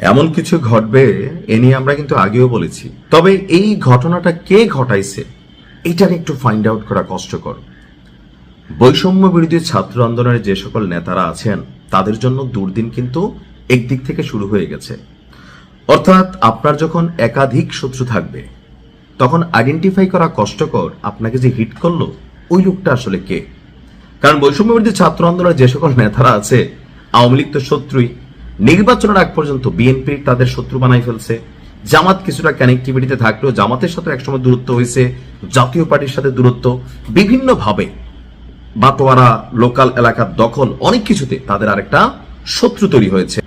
এমন কিছু ঘটবে এ নিয়ে আমরা কিন্তু আগেও বলেছি। তবে এই ঘটনাটা কে ঘটাইছে এইটার একটু ফাইন্ড আউট করা কষ্টকর। বৈষম্য বিরোধী ছাত্র আন্দোলনের যে সকল নেতারা আছেন তাদের জন্য দুর্দিন কিন্তু একদিক থেকে শুরু হয়ে গেছে। অর্থাৎ আপনার যখন একাধিক শত্রু থাকবে তখন আইডেন্টিফাই করা কষ্টকর আপনাকে যে হিট করলো ওই লোকটা আসলে কে। কারণ বৈষম্য বিরোধী ছাত্র আন্দোলনের যে সকল নেতারা আছে, আওয়ামী লীগ তো শত্রুই, নির্বাচনের আগ পর্যন্ত বিএনপি তাদের শত্রু বানাই ফেলছে। জামাত কিছুটা কানেক্টিভিটিতে থাকলেও জামাতের সাথে একসময় দূরত্ব হয়েছে, জাতীয় পার্টির সাথে দূরত্ব, বিভিন্নভাবে বাটোয়ারা, লোকাল এলাকার দখল, অনেক কিছুতে তাদের আরেকটা শত্রু তৈরি হয়েছে।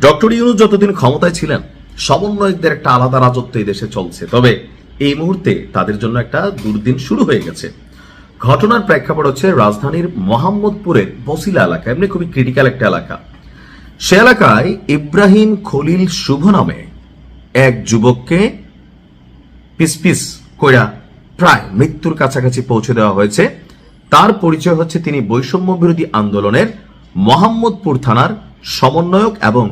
ডক্টর ইউনূস যতদিন ক্ষমতায় ছিলেন সমন্বয়কদের একটা আলাদা রাজত্ব এই দেশে চলছে। তবে এই মুহূর্তে তাদের জন্য একটা দুর্দিন শুরু হয়ে গেছে। ঘটনার প্রেক্ষাপট হচ্ছে রাজধানীর মোহাম্মদপুরের বসিলা এলাকা, এমনি খুবই ক্রিটিক্যাল একটা এলাকা। সে এলাকায় ইব্রাহিম খলিল শুভ নামে এক যুবককে পিস পিস কইরা প্রায় মৃত্যুর কাছাকাছি পৌঁছে দেওয়া হয়েছে। তার পরিচয় হচ্ছে তিনি বৈষম্য বিরোধী আন্দোলনের মোহাম্মদপুর থানার সমন্বয়ক এবং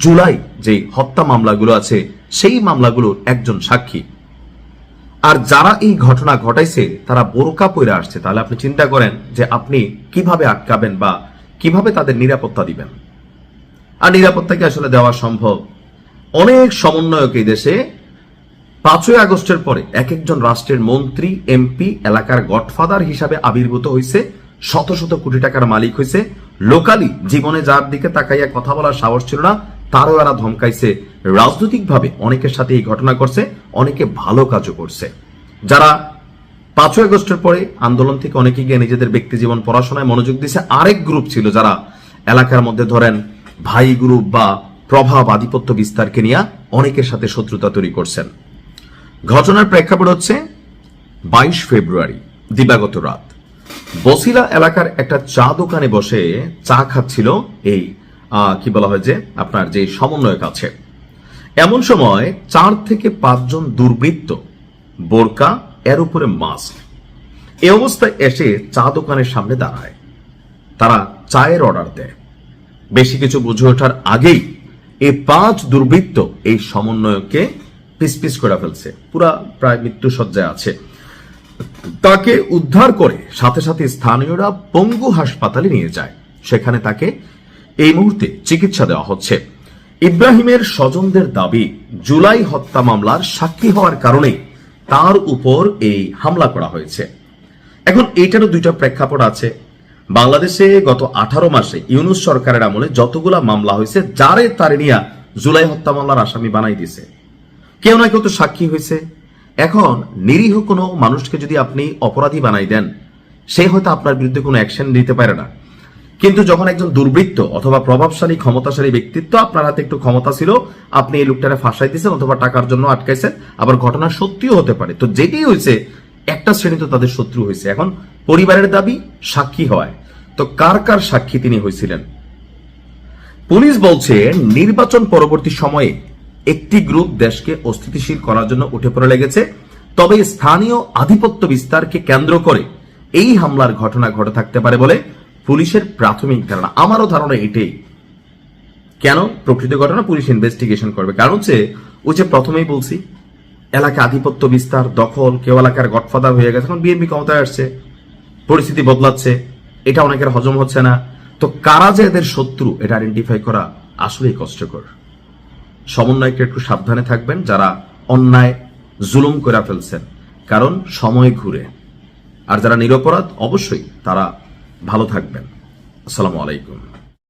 জুলাই যে হত্যা মামলাগুলো আছে সেই মামলাগুলোর একজন সাক্ষী। আর যারা এই ঘটনা ঘটাইছে তারা বোরকা পরে আসছে। তাহলে আপনি চিন্তা করেন যে আপনি কিভাবে আটকাবেন বা কিভাবে তাদের নিরাপত্তা দিবেন। আর নিরাপত্তা কি আসলে দেওয়া সম্ভব? অনেক সমন্বয়ক এই দেশে 5ই আগস্টের পরে এক একজন রাষ্ট্রের মন্ত্রী, এমপি, এলাকার গডফাদার হিসাবে আবির্ভূত হয়েছে, শত শত কোটি টাকার মালিক হয়েছে। লোকালি জীবনে যার দিকে তাকাইয়া কথা বলার সাহস ছিল না তারও এরা ধমকাইছে। রাজনৈতিকভাবে অনেকের সাথে এই ঘটনা করছে, অনেকে ভালো কাজও করছে। যারা 5ই আগস্টের পরে আন্দোলন থেকে অনেকে গিয়ে নিজেদের ব্যক্তি জীবন, পড়াশোনায় মনোযোগ দিয়েছে। আরেক গ্রুপ ছিল যারা এলাকার মধ্যে ধরেন ভাই গ্রুপ বা প্রভাব, আধিপত্য বিস্তারকে নিয়ে অনেকের সাথে শত্রুতা তৈরি করছেন। ঘটনার প্রেক্ষাপট হচ্ছে 22 ফেব্রুয়ারি দিবাগত রাত বসিলা এলাকার একটা চা দোকানে বসে চা খাচ্ছিল এই কি বলা হয় যে আপনার যে সমন্বয়ক আছে। এমন সময় 4 থেকে 5 জন দুর্বৃত্ত, বোরকা, এর উপরে মাস্ক, এই অবস্থায় এসে চা দোকানের সামনে দাঁড়ায়। তারা চায়ের অর্ডার দেয়। বেশি কিছু বুঝে ওঠার আগেই এই 5 দুর্বৃত্ত এই সমন্বয়ককে পিস পিস করে ফেলছে, পুরা প্রায় মৃত্যু সজ্জায় আছে। তাকে উদ্ধার করে সাথে সাথে স্থানীয়রা পঙ্গু হাসপাতালে নিয়ে যায়। সেখানে তাকে এই মুহূর্তে চিকিৎসা দেওয়া হচ্ছে। ইব্রাহিমের স্বজনদের দাবি জুলাই হত্যা মামলার সাক্ষী হওয়ার কারণে তার উপর এই হামলা করা হয়েছে। এখন এইটারও দুইটা প্রেক্ষাপট আছে। বাংলাদেশে গত 18 মাসে ইউনূস সরকারের আমলে যতগুলা মামলা হয়েছে যারে তারে নিয়ে জুলাই হত্যা মামলার আসামি বানাই দিছে। কেউ না কেউ তো সাক্ষী হয়েছে। এখন নিরীহ কোনো মানুষকে যদি আপনি অপরাধী বানাই দেন, সে হয়তো আপনার বিরুদ্ধে কোনো অ্যাকশন নিতে পারে না। কিন্তু যখন একজন দুর্বৃত্ত অথবা প্রভাবশালী, ক্ষমতাশালী ব্যক্তিত্ব, আপনার হাতে একটু ক্ষমতা ছিল, আপনি এই লোকটারে ফাঁসাই দিয়েছেন অথবা টাকার জন্য আটকাইছেন, আবার ঘটনা সত্যিও হতে পারে। তো যেটি হয়েছে একটা শ্রেণী তো তাদের শত্রু হয়েছে। এখন পরিবারের দাবি সাক্ষী হয়। তো কার কার সাক্ষী তিনি হয়েছিলেন? পুলিশ বলছে নির্বাচন পরবর্তী সময়ে একটি গ্রুপ দেশকে অস্থিতিশীল করার জন্য উঠে পড়ে লেগেছে। তবে স্থানীয় আধিপত্য বিস্তারকে কেন্দ্র করে এই হামলার ঘটনা ঘটে থাকতে পারে বলে পুলিশের প্রাথমিক ধারণা। আমারও ধারণা এটাই। কেন? প্রকৃত ঘটনা পুলিশ ইনভেস্টিগেশন করবে। কারণ হচ্ছে ওই যে প্রথমেই বলছি, এলাকা আধিপত্য বিস্তার, দখল, কেউ এলাকার গডফাদার হয়ে গেছে। এখন বিএনপি ক্ষমতায় আসছে, পরিস্থিতি বদলাচ্ছে, এটা অনেকের হজম হচ্ছে না। তো কারা যে এদের শত্রু এটা আইডেন্টিফাই করা আসলেই কষ্টকর। সমন্বয়কে একটু সাবধানে থাকবেন যারা অন্যায় জুলুম করে ফেলছেন, কারণ সময় ঘুরে। আর যারা নিরপরাধ অবশ্যই তারা ভালো থাকবেন। আসসালামু আলাইকুম।